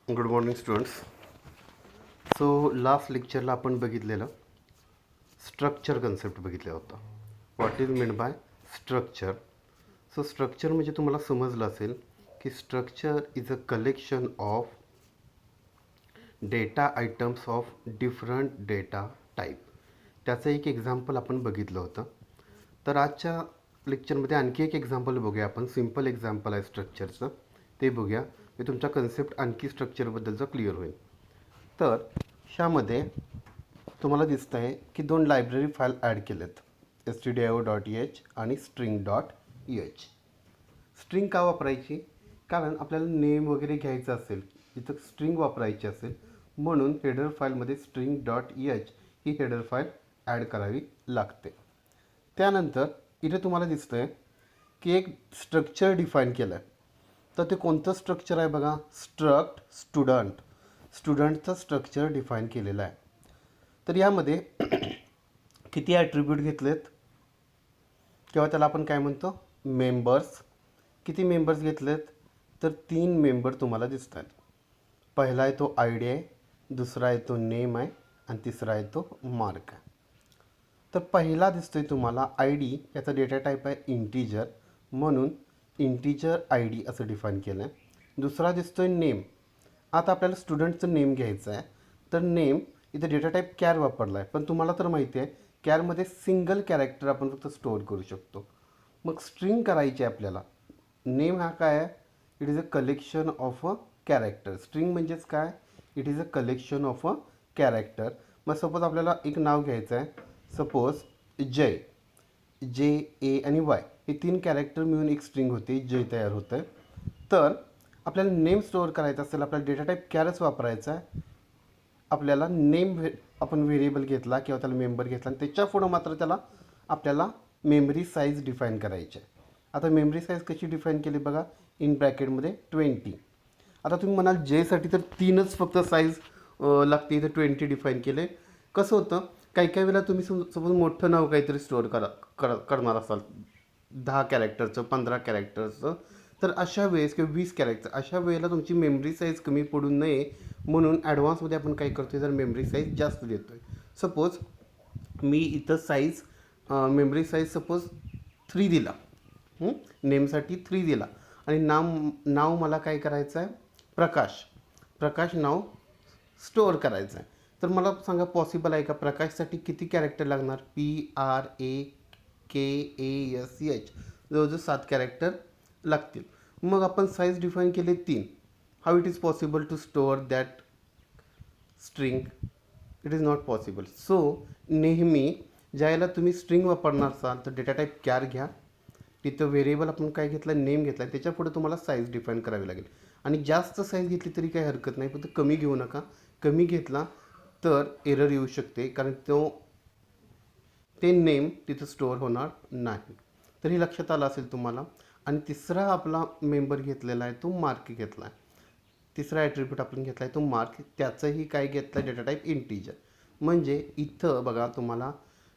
Good morning students. So last लेक्चरला आपण बघितलेलं स्ट्रक्चर कन्सेप्ट बघितला होता. What is mean by structure. So structure म्हणजे तुम्हाला समजलं असेल की structure is a collection of data items of different data type. त्याचं एक एक्झाम्पल आपण बघितलं होतं. तर आजच्या लेक्चरमध्ये आणखी एक एक्झाम्पल बघूया आपण. सिम्पल एक्झाम्पल आहे स्ट्रक्चरचं, ते बघूया. मी तुमचा कन्सेप्ट आणखी स्ट्रक्चरबद्दलचा क्लिअर होईल. तर ह्यामध्ये तुम्हाला दिसतं आहे की दोन लायब्ररी फाईल ॲड केलेत, stdio.h आणि string.h. स्ट्रिंग का वापरायची? कारण आपल्याला नेम वगैरे घ्यायचं असेल, इथं स्ट्रिंग वापरायची असेल, म्हणून हेडर फाईलमध्ये string.h ही हेडर फाईल ॲड करावी लागते. त्यानंतर इथे तुम्हाला दिसतं आहे की एक स्ट्रक्चर डिफाईन केलं आहे. तर ते कोणतं स्ट्रक्चर आहे बघा, स्टुडंट. स्टुडंटचं स्ट्रक्चर डिफाईन केलेलं आहे. तर यामध्ये किती ॲट्रिब्यूट घेतलेत किंवा त्याला आपण काय म्हणतो, मेंबर्स. किती मेंबर्स घेतलेत? तर 3 मेंबर तुम्हाला दिसत आहेत. पहिला आहे तो आय डी आहे, दुसरा आहे तो नेम आहे आणि तिसरा आहे तो मार्क आहे. तर पहिला दिसतोय तुम्हाला आय डी, याचा डेटा टाईप आहे इंटीजर, म्हणून इंटीजर आय डी असं डिफाईन केलं आहे. दुसरा दिसतोय नेम. आता आपल्याला स्टुडंटचं नेम घ्यायचं आहे, तर नेम इथं डेटा टाईप कॅर वापरला आहे. पण तुम्हाला तर माहिती आहे कॅरमध्ये सिंगल कॅरेक्टर आपण फक्त स्टोअर करू शकतो. मग स्ट्रिंग करायची आहे आपल्याला. नेम हा काय आहे? It is a collection of a character. String म्हणजेच काय? It is a collection of a character. मग सपोज आपल्याला एक नाव घ्यायचं आहे, सपोज जय. ए आणि वाय हे 3 कॅरेक्टर मिळून एक स्ट्रिंग होते, जय तयार होतं आहे. तर आपल्याला नेम स्टोअर करायचं असेल, आपल्याला डेटा टाईप कॅरच वापरायचा आहे. आपल्याला नेम आपण व्हेरिएबल घेतला किंवा त्याला मेंबर घेतला आणि त्याच्या पुढं मात्र त्याला आपल्याला मेमरी साईज डिफाईन करायची आहे. आता मेमरी साईज कशी डिफाईन केली बघा, इन ब्रॅकेटमध्ये 20. आता तुम्ही म्हणाल जेसाठी तर 3च फक्त साईज लागते, इथं 20 डिफाईन केले. कसं होतं, काही काही वेळेला तुम्ही सपोज मोठं नाव काहीतरी स्टोअर करणार असाल, 10 कॅरेक्टरचं, 15 कॅरेक्टरचं, तर अशा वेळेस किंवा 20 कॅरेक्टर, अशा वेळेला तुमची मेमरी साईज कमी पडू नये म्हणून ॲडव्हान्समध्ये आपण काय करतो आहे, तर मेमरी साईज जास्त देतो आहे. सपोज मी इथं साईज मेमरी साईज सपोज 3 दिला, नेमसाठी 3 दिला आणि नाव मला काय करायचं आहे, प्रकाश नाव स्टोअर करायचं आहे. तर मला सांगा पॉसिबल आहे का? प्रकाशसाठी किती कॅरेक्टर लागणार? PRAKASH, जवळजवळ 7 कॅरेक्टर लागतील. मग आपण साईज डिफाईन केले 3. How it is possible to store that string? It is not possible. So नेहमी ज्यावेळेला तुम्ही स्ट्रिंग वापरणार असाल तर डेटा टाईप कॅर घ्या. तिथं व्हेरिएबल आपण काय घेतलं, नेम घेतला, त्याच्या पुढे तुम्हाला साईज डिफाईन करावी लागेल. आणि जास्त साईज घेतली तरी काही हरकत नाही, फक्त कमी घेऊ नका. कमी घेतला तर एरर येऊ शकते, कारण ते नेम तिथं स्टोअर होणार नाही. तर हे लक्षात आलं असेल तुम्हाला. आणि तिसरा आपला मेंबर घेतलेला आहे तो मार्क घेतला आहे. तिसरा ॲट्रिब्यूट आपण घेतला आहे तो मार्क, त्याचंही काय घेतलं, डेटा टाईप इंटीजर. म्हणजे इथं बघा तुम्हाला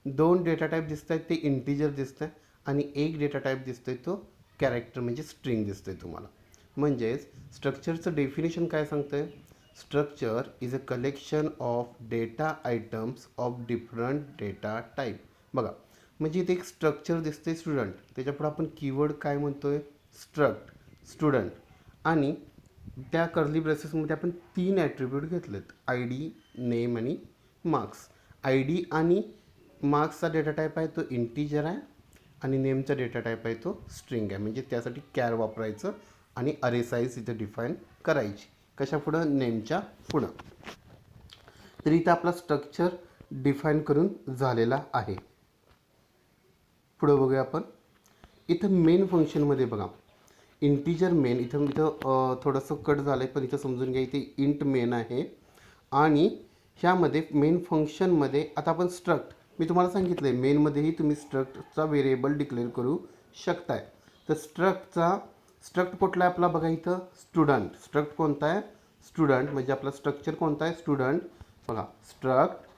2 डेटा टाईप दिसत आहेत, ते इंटीजर दिसतं आहे, आणि एक डेटा टाईप दिसतोय तो कॅरेक्टर म्हणजे स्ट्रिंग दिसतोय तुम्हाला. म्हणजेच स्ट्रक्चरचं डेफिनेशन काय सांगतं आहे, structure is a collection of data items of different data type. बघा, म्हणजे इथे एक स्ट्रक्चर दिसते स्टुडंट, त्याच्यापुढे आपण कीवर्ड काय म्हणतोय, स्टुडंट, आणि त्या कर्ली ब्रेसेसमध्ये आपण 3 ॲट्रिब्यूट घेतलेत, आय डी, नेम आणि मार्क्स. आय डी आणि मार्क्सचा डेटा टाईप आहे तो इंटीजर आहे आणि नेमचा डेटा टाईप आहे तो स्ट्रिंग आहे. म्हणजे त्यासाठी कॅर वापरायचं आणि अरे साईज इथं डिफाईन करायची. कशा पुढं? नेमच्या पुढं. तर इथं आपला स्ट्रक्चर डिफाईन करून झालेला आहे. पुढं बघूया आपण. इथं मेन फंक्शनमध्ये बघा, इंटीजर मेन, इथं थोडंसं कट झालं आहे पण इथं समजून घ्या, इथे इंट मेन आहे. आणि ह्यामध्ये मेन फंक्शनमध्ये आता आपण मी तुम्हाला सांगितलं आहे मेनमध्येही तुम्ही स्ट्रक्टचा व्हेरिएबल डिक्लेअर करू शकताय. तर स्ट्रक्ट कुठला आहे आपला बघा, इथं स्ट्रक्ट कोणता आहे, स्टुडंट. म्हणजे आपला स्ट्रक्चर कोणता आहे, स्टुडंट. बघा,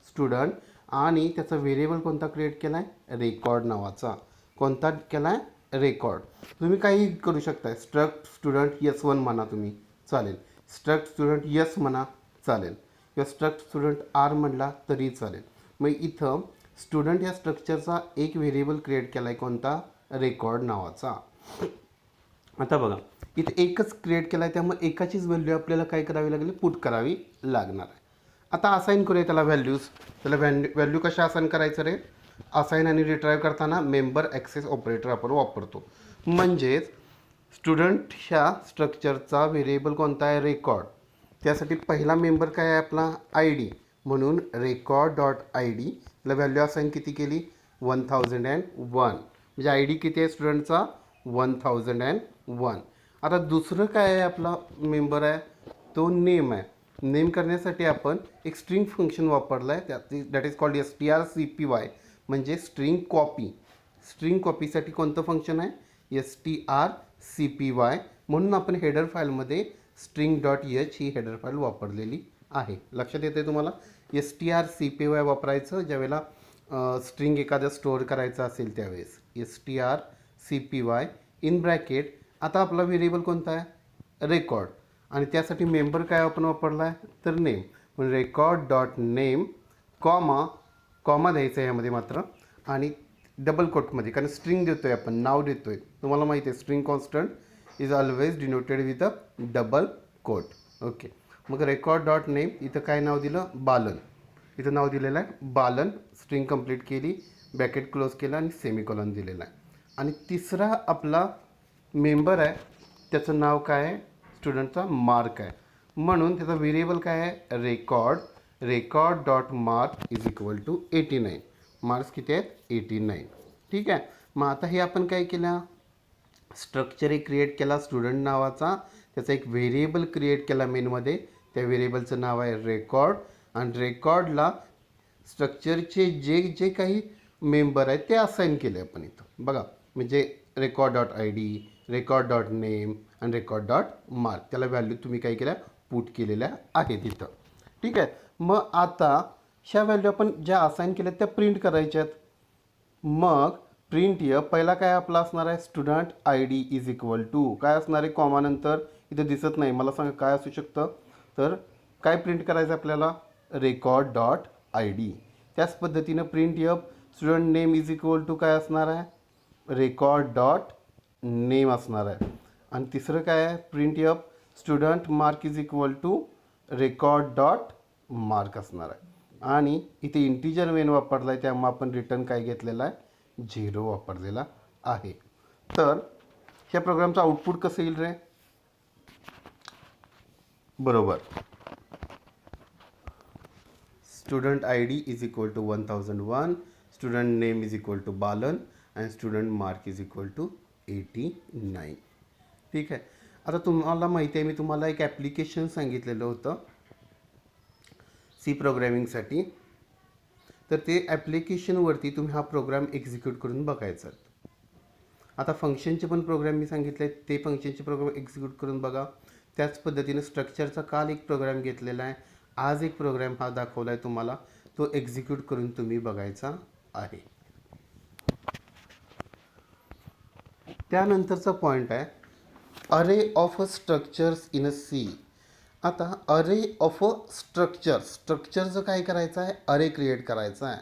स्टुडंट, आणि त्याचा व्हेरिएबल कोणता क्रिएट केला आहे, रेकॉर्ड नावाचा. कोणता केला आहे, रेकॉर्ड. तुम्ही काही करू शकताय, स्ट्रक्ट स्टुडंट S1 म्हणा तुम्ही, चालेल. स्ट्रक्ट स्टुडंट यस म्हणा चालेल, किंवा स्ट्रक्ट स्टुडंट आर म्हणला तरी चालेल. मग इथं स्टुडंट या स्ट्रक्चरचा एक व्हेरिएबल क्रिएट केला आहे, कोणता? रेकॉर्ड नावाचा. आता बघा इथे एकच क्रिएट केला आहे, त्यामुळे एकाचीच व्हॅल्यू आपल्याला काय करावी लागेल? पुट करावी लागणार आहे. आता असाइन करूया त्याला व्हॅल्यूज. त्याला व्हॅल्यू कशा असाइन करायचं रे? असाइन आणि रिट्राईव्ह करताना मेंबर ॲक्सेस ऑपरेटर आपण वापरतो. म्हणजेच स्टुडंट ह्या स्ट्रक्चरचा व्हेरिएबल कोणता आहे? रेकॉर्ड. त्यासाठी पहिला मेंबर काय आहे आपला? I D. म्हणून रेकॉर्ड डॉट आय डी ला व्हॅल्यू असाइन किती केली? 1001. म्हणजे आय डी किती आहे स्टुडंटचा? 1001. आता दुसरं काय आहे आपला मेंबर आहे? तो नेम आहे. नेम करण्यासाठी आपण एक स्ट्रिंग फंक्शन वापरलं आहे, दॅट इज कॉल्ड strcpy, म्हणजे स्ट्रिंग कॉपी. स्ट्रिंग कॉपीसाठी कोणतं फंक्शन आहे? strcpy. म्हणून आपण हेडर फाईलमध्ये स्ट्रिंग डॉट एच ही हेडर फाईल वापरलेली आहे. लक्षात येते तुम्हाला? strcpy वापरायचं ज्यावेळेला स्ट्रिंग एखादा स्टोअर करायचा असेल त्यावेळेस. strcpy in bracket. आता आपला व्हेरिएबल कोणता आहे? रेकॉर्ड. आणि त्यासाठी मेंबर काय आपण वापरला आहे? तर नेम. म्हणजे रेकॉर्ड डॉट नेम कॉमा द्यायचं आहे यामध्ये मात्र, आणि डबल कोटमध्ये, कारण स्ट्रिंग देतो आहे आपण, नाव देतो आहे. तुम्हाला माहिती आहे string constant is always denoted with a double quote. Okay. मग रेकॉर्ड डॉट नेम इथं काय नाव दिलं? बालन. इथं नाव दिलेलं आहे बालन. स्ट्रिंग कंप्लीट केली, ब्रॅकेट क्लोज केला आणि सेमिकॉलन दिलेला आहे. आणि तिसरा आपला मेंबर आहे, त्याचं नाव काय आहे? स्टुडंटचा मार्क आहे. म्हणून त्याचा व्हेरिएबल काय आहे? Record dot mark is equal to 89. Marks किती आहेत? 89. ठीक आहे. मग आता हे आपण काय केलं? स्ट्रक्चर एक क्रिएट केला स्टुडंट नावाचा, त्याचा एक व्हेरिएबल क्रिएट केला मेनमध्ये. त्या व्हेरिएबलचं नाव आहे रेकॉर्ड. आणि रेकॉर्डला स्ट्रक्चरचे जे जे काही मेंबर आहेत ते असाइन केले आपण इथं बघा. म्हणजे record dot I D, record dot name आणि रेकॉर्ड डॉट मार्क, त्याला व्हॅल्यू तुम्ही काय केल्या? पुट केलेल्या आहेत इथं. ठीक आहे. मग आता ह्या व्हॅल्यू आपण ज्या असाइन केल्यात त्या प्रिंट करायच्यात. मग प्रिंट पहिला काय आपला असणार आहे? Student I D is equal to काय असणार आहे? कॉमानंतर इथं दिसत नाही, मला सांगा काय असू शकतं? तर काय प्रिंट करायचं आपल्याला? Record dot I D. त्याच पद्धतीनं print student name is equal to काय असणार आहे? रेकॉर्ड डॉट नेम असणार आहे. आणि तिसरं काय आहे? Print student mark is equal to record dot mark असणार आहे. आणि इथे इंटिजर मेन वापरला आहे, त्यामुळे आपण रिटर्न काय घेतलेला आहे? 0 वापरलेला आहे. तर ह्या प्रोग्रामचं आउटपुट कसं येईल रे? बरोबर, student I D is equal to 1001, student name is equal to Balan आणि student mark is equal to 89. ठीक आहे. आता तुम्हाला माहिती आहे, मी तुम्हाला एक ॲप्लिकेशन सांगितलेलं होतं सी प्रोग्रॅमिंगसाठी. तर ते ॲप्लिकेशनवरती तुम्ही हा प्रोग्राम एक्झिक्यूट करून बघायचा. आता फंक्शनचे पण प्रोग्राम मी सांगितले, ते फंक्शनचे प्रोग्राम एक्झिक्यूट करून बघा. त्याच पद्धतीने स्ट्रक्चरचा काल एक प्रोग्राम घेतलेला आहे, आज एक प्रोग्राम हा दाखवला आहे तुम्हाला, तो एक्झिक्यूट करून तुम्ही बघायचा आहे. त्यानंतरचा पॉईंट आहे array of a structures in a C. आता अरे ऑफ अ स्ट्रक्चरचं काय करायचं आहे? अरे क्रिएट करायचा आहे.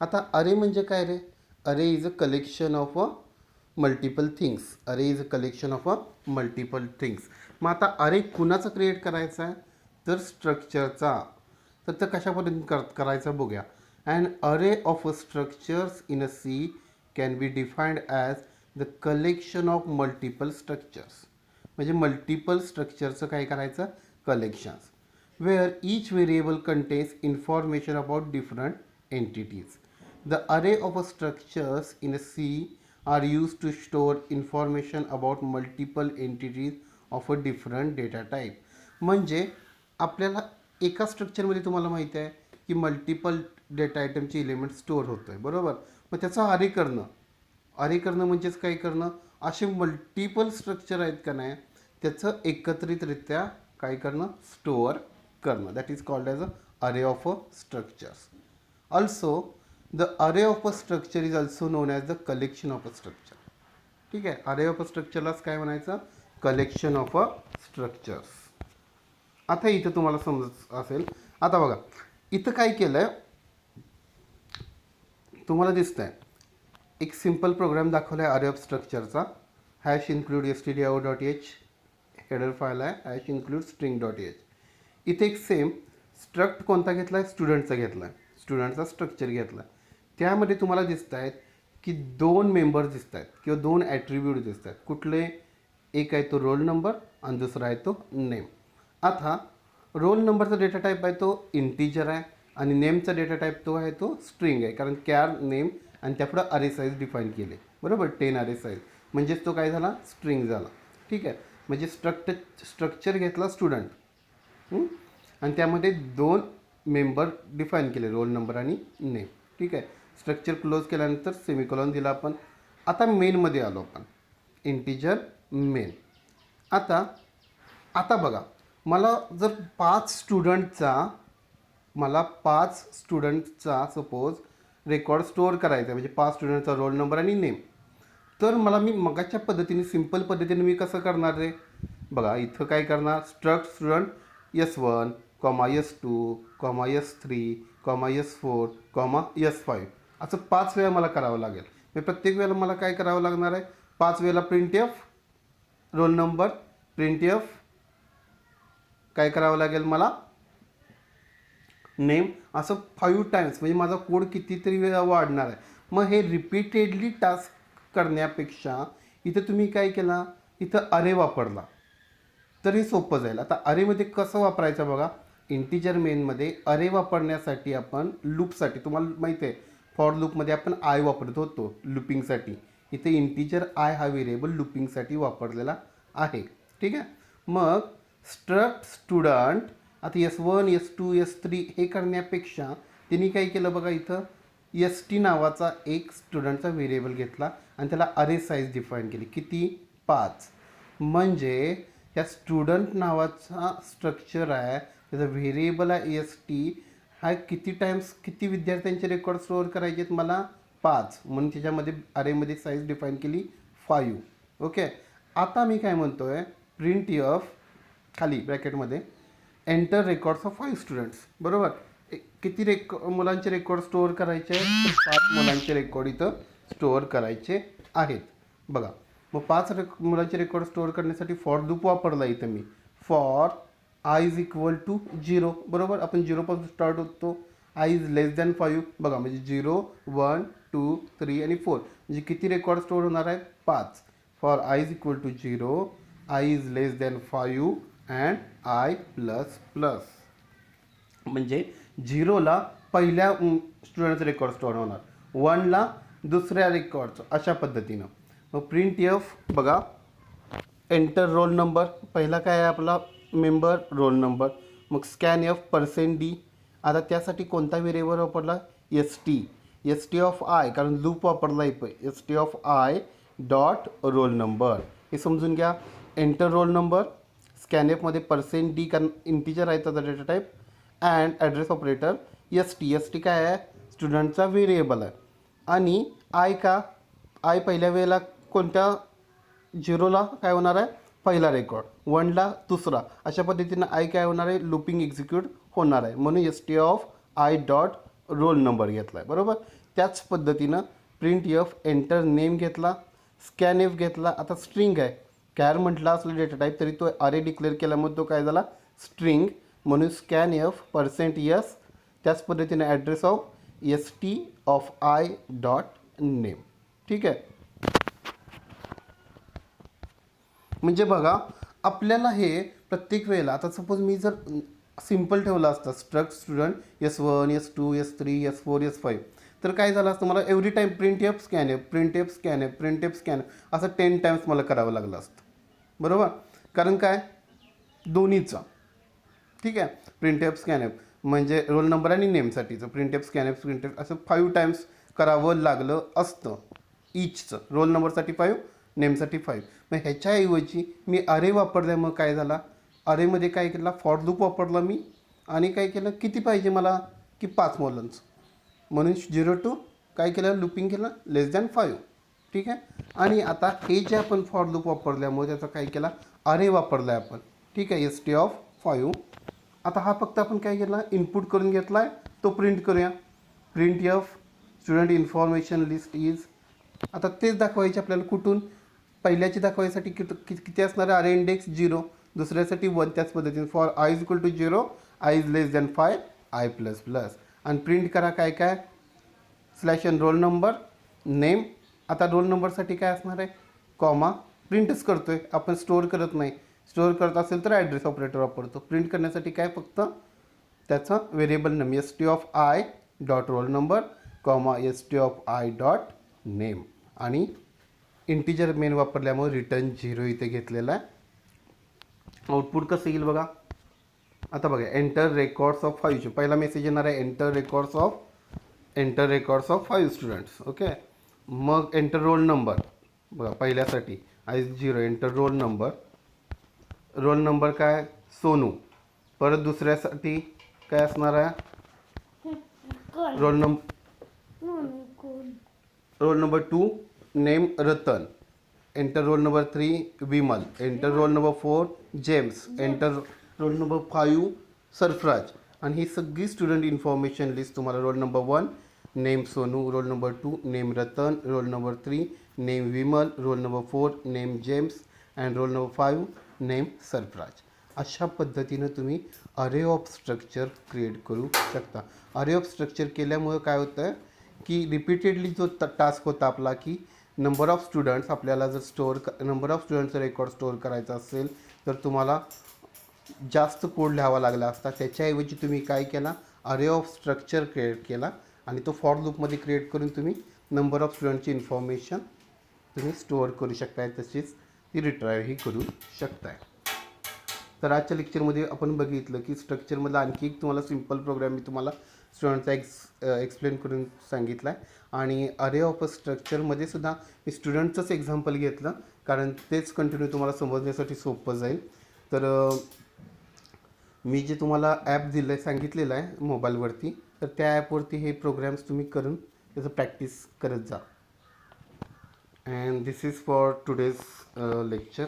आता अरे म्हणजे काय रे? Array is a collection of a multiple things. Array is a collection of a multiple things. मग आता अरे कुणाचा क्रिएट करायचा आहे? तर स्ट्रक्चरचा. तर ते कशा पद्धतीने करायचं बघूया. And array of a structures in a C can be defined as the collection of multiple structures. म्हणजे मल्टिपल स्ट्रक्चरचं काय करायचं? Collections. Where each variable contains information about different entities. The array of a structures in a C are used to store information about multiple entities of a different data type. म्हणजे आपल्याला एका स्ट्रक्चरमध्ये तुम्हाला माहिती आहे की मल्टिपल डेटा आयटमचे एलिमेंट स्टोअर होतो आहे, बरोबर. मग त्याचा अरे करणं म्हणजेच काय करणं? असे मल्टिपल स्ट्रक्चर आहेत का नाही, त्याचं एकत्रितरित्या काय करणं? स्टोअर करणं. That is called as a array of a structures. Also the array of a structure is also known as the collection of a structure. ठीक आहे. अरे ऑफ अ स्ट्रक्चरलाच काय म्हणायचं? Collection of a structures. आता इथं तुम्हाला समजत असेल. आता बघा इथं काय केलं आहे, तुम्हाला दिसतंय एक सिंपल प्रोग्राम दाखवला आहे अरे ऑफ स्ट्रक्चरचा. Hash include stdio.h header file आहे, हॅश इन्क्लूड string.h. इथे एक सेम स्ट्रक्ट कोणता घेतला आहे, स्टुडंटचा घेतला आहे, स्टुडंटचा स्ट्रक्चर घेतला आहे. त्यामध्ये तुम्हाला दिसत आहेत की 2 मेंबर्स दिसत आहेत किंवा 2 ॲट्रिब्यूट दिसत आहेत. कुठले, एक आहे तो रोल नंबर आणि दुसरा आहे तो नेम. आता रोल नंबरचा डेटा टाईप आहे तो इंटीजर आहे आणि नेमचा डेटा टाईप तो आहे तो स्ट्रिंग आहे, कारण कॅर नेम आणि त्यापुढं अरे साईज डिफाईन केले, बरोबर, 10 अरे साईज, म्हणजेच तो काय झाला, स्ट्रिंग झाला. ठीक आहे, म्हणजे स्ट्रक्चर घेतला स्टुडंट आणि त्यामध्ये 2 मेंबर डिफाईन केले, रोल नंबर आणि नेम. ठीक आहे, स्ट्रक्चर क्लोज केल्यानंतर सेमिकोलॉन दिला आपण. आता मेनमध्ये आलो आपण, इंटीजर मेन. आता बघा मला जर 5 स्टुडंटचा सपोज रेकॉर्ड स्टोअर करायचा आहे, म्हणजे 5 स्टुडंटचा रोल नंबर आणि नेम, तर मला मी मगाच्या पद्धतीने सिंपल पद्धतीने मी कसं करणार रे. बघा इथं काय करणार, struct student S1, S2, S3, S4, S5 असं 5 वेळा मला करावं लागेल. मी प्रत्येक वेळेला मला काय करावं लागणार आहे, 5 वेळेला प्रिंटएफ रोल नंबर, प्रिंटएफ काय करावं लागेल मला, नेम, असं 5 टाइम्स. म्हणजे माझा कोड कितीतरी वेळा वाढणार आहे. मग हे रिपीटेडली टास्क करण्यापेक्षा इथं तुम्ही काय केला, इथं अरे वापरला तर हे सोपं जाईल. आता अरेमध्ये कसं वापरायचं बघा, इंटीजर मेनमध्ये अरे वापरण्यासाठी आपण लूपसाठी, तुम्हाला माहिती आहे फॉर लूपमध्ये आपण आय वापरत होतो लूपिंगसाठी. इथे इंटीजर आय हा व्हेरिएबल लूपिंगसाठी वापरलेला आहे. ठीक आहे, मग स्ट्रक्ट स्टुडंट, आता S1, S2, S3 हे करण्यापेक्षा त्यांनी काय केलं बघा, इथं ST नावाचा एक स्टुडंटचा व्हेरिएबल घेतला आणि त्याला अरे साईज डिफाईन केली, किती, 5. म्हणजे या स्टुडंट नावाचा स्ट्रक्चर आहे, त्याचा व्हेरिएबल आहे ST, हा किती टाइम्स किती विद्यार्थ्यांचे रेकॉर्ड स्टोअर करायचे आहेत मला, 5. म्हणून त्याच्यामध्ये अरेमध्ये साईज डिफाईन केली 5. ओके, आता मी काय म्हणतो आहे, प्रिंट एफ खाली ब्रॅकेटमध्ये एंटर रेकॉर्ड्स ऑफ 5 स्टुडंट्स, बरोबर. किती मुलांचे रेकॉर्ड स्टोअर करायचे आहेत, 5 मुलांचे रेकॉर्ड इथं स्टोअर करायचे आहेत. बघा मग 5 मुलांचे रेकॉर्ड स्टोअर करण्यासाठी फॉर लूप वापरला इथं मी, for I is equal to 0, बरोबर. आपण 0 पासून स्टार्ट होतो, आय इज लेस दॅन 5, बघा म्हणजे 0, 1, 2, 3 आणि 4, म्हणजे किती रेकॉर्ड स्टोअर होणार आहेत, 5. For I is equal to 0, I is less than 5 and I plus plus, म्हणजे 0ला पहिल्या स्टुडंटचं रेकॉर्ड स्टोअर होणार, 1ला दुसऱ्या रेकॉर्डचं, अशा पद्धतीनं. मग प्रिंट एफ बघा, एंटर रोल नंबर, पहिला काय आहे आपला मेंबर, रोल नंबर. मग स्कॅन एफ %d. आता त्यासाठी कोणता व्हेरिएबल वापरला, ST ऑफ आय, कारण लूप वापरला आहे, ST of i dot roll number, हे समजून घ्या. एंटर रोल नंबर, स्कॅन एफमध्ये %d, कारण इंटीजर आहे त्याचा data type, and address operator ST काय आहे, स्टुडंटचा व्हेरिएबल आहे. आणि आय का, आय पहिल्या वेळेला कोणत्या, 0ला काय होणार आहे, पहिला रेकॉर्ड, 1ला दुसरा, अशा पद्धतीनं आय काय होणार आहे, लूपिंग एक्झिक्यूट होणार आहे, म्हणून ST of i dot roll number घेतला आहे, बरोबर. त्याच पद्धतीनं प्रिंट एफ एंटर नेम घेतला, स्कॅन एफ घेतला. आता स्ट्रिंग आहे, कॅर म्हटला असलं डेटा टाईप तरी तो अरे डिक्लेअर केल्यामुळे तो काय झाला, स्ट्रिंग, म्हणून स्कॅन एफ %s. त्याच पद्धतीने address of ST of i dot name. ठीक आहे, म्हणजे बघा आपल्याला हे प्रत्येक वेळेला, आता सपोज मी जर सिम्पल ठेवलं असतं struct student S1, S2, S3, S4, S5, तर काय झालं असतं, मला every time print f scan f, print f scan f, print f scan F, असं 10 टाइम्स मला करावं लागलं असतं, बरोबर. कारण काय, दोन्हीचं. ठीक आहे, प्रिंट एफ स्कॅन एफ म्हणजे रोल नंबर आणि नेमसाठीचं, print f scan f, print f, असं 5 टाइम्स करावं लागलं असतं ईचचं. रोल नंबरसाठी 5, नेमसाठी 5. मग ह्याच्याऐवजी मी अरे वापरल्यामुळे काय झाला, अरेमध्ये काय केला, फॉर लूप वापरला मी आणि काय केलं, किती पाहिजे मला, की 5 मुलांचं, म्हणून 0 टू काय केलं, लूपिंग केलं लेस दॅन 5. ठीक आहे, आणि आता हे जे आपण फॉर लूप वापरल्यामुळे त्याचा काय केला, अरे वापरला आहे आपण. ठीक आहे, ST ऑफ 5. आता हा फक्त आपण काय केला, इनपुट करून घेतला आहे, तो प्रिंट करूया. Print F student information list is. आता तेच दाखवायचे आपल्याला. कुठून? पहिल्याची दाखवायसाठी किती असणार आहे? अरे इंडेक्स 0, दुसऱ्यासाठी 1. त्याच पद्धतीने for I is equal to 0, I is less than 5, I plus plus. आणि प्रिंट करा काय काय, slash N roll number name. आता रोल नंबरसाठी काय असणार आहे? कॉमा. प्रिंटच करतोय आपण, स्टोअर करत नाही. स्टोअर करत असेल तर ॲड्रेस ऑपरेटर वापरतो. प्रिंट करण्यासाठी काय, फक्त त्याचा variable name S T of i dot roll number comma S T of i dot name. आणि इंटिजर मेन वापरल्यामुळे रिटर्न 0 इथे घेतलेला आहे. आउटपुट कसं येईल बघा. आता बघा, एंटर रेकॉर्ड्स ऑफ 5. पहिला मेसेज येणार आहे, enter records of 5 students. Okay. मग एंटर रोल नंबर. बघा पहिल्यासाठी i 0, enter roll number. Roll number काय? सोनू. परत दुसऱ्यासाठी काय असणार आहे? Roll number 2 name Ratan. Enter roll number 3 Vimal. Enter roll number 4 James. Enter roll number 5 Sarfaraz. आणि ही सगळी स्टुडंट इन्फॉर्मेशन लिस्ट तुम्हाला roll number 1 name Sonu, roll number 2 name Ratan, roll number 3 name Vimal, role number 4 name gems and role number 5 name Sarfaraz. अशा पद्धतीनं तुम्ही अरे of structure create करू शकता. अरे ऑफ स्ट्रक्चर केल्यामुळे काय होतं आहे की रिपीटेडली जो टास्क होता आपला, की नंबर ऑफ स्टुडंट्स आपल्याला जर नंबर ऑफ स्टुडंटचा रेकॉर्ड स्टोअर करायचा असेल तर तुम्हाला जास्त कोड लिहावा लागला असता. त्याच्याऐवजी तुम्ही काय केला, अरे ऑफ स्ट्रक्चर क्रिएट केला आणि तो फॉर लूपमध्ये क्रिएट करून तुम्ही नंबर ऑफ स्टुडंटची इन्फॉर्मेशन तुम्ही स्टोअर करू शकताय, तशीच ती रिट्राईव्हही करू शकताय. तर आजच्या लेक्चरमध्ये आपण बघितलं की स्ट्रक्चरमधला आणखी एक तुम्हाला सिम्पल प्रोग्राम मी तुम्हाला स्टुडंटचा एक्सप्लेन करून सांगितला आहे. आणि अरे ऑफ स्ट्रक्चरमध्ये सुद्धा मी स्टुडंटचंच एक्झाम्पल घेतलं, कारण तेच कंटिन्यू तुम्हाला समजण्यासाठी सोपं जाईल. तर मी जे तुम्हाला ॲप दिलं आहे, सांगितलेलं आहे मोबाईलवरती, तर त्या ॲपवरती हे प्रोग्राम्स तुम्ही करून त्याचं प्रॅक्टिस करत जा. And this is for today's lecture.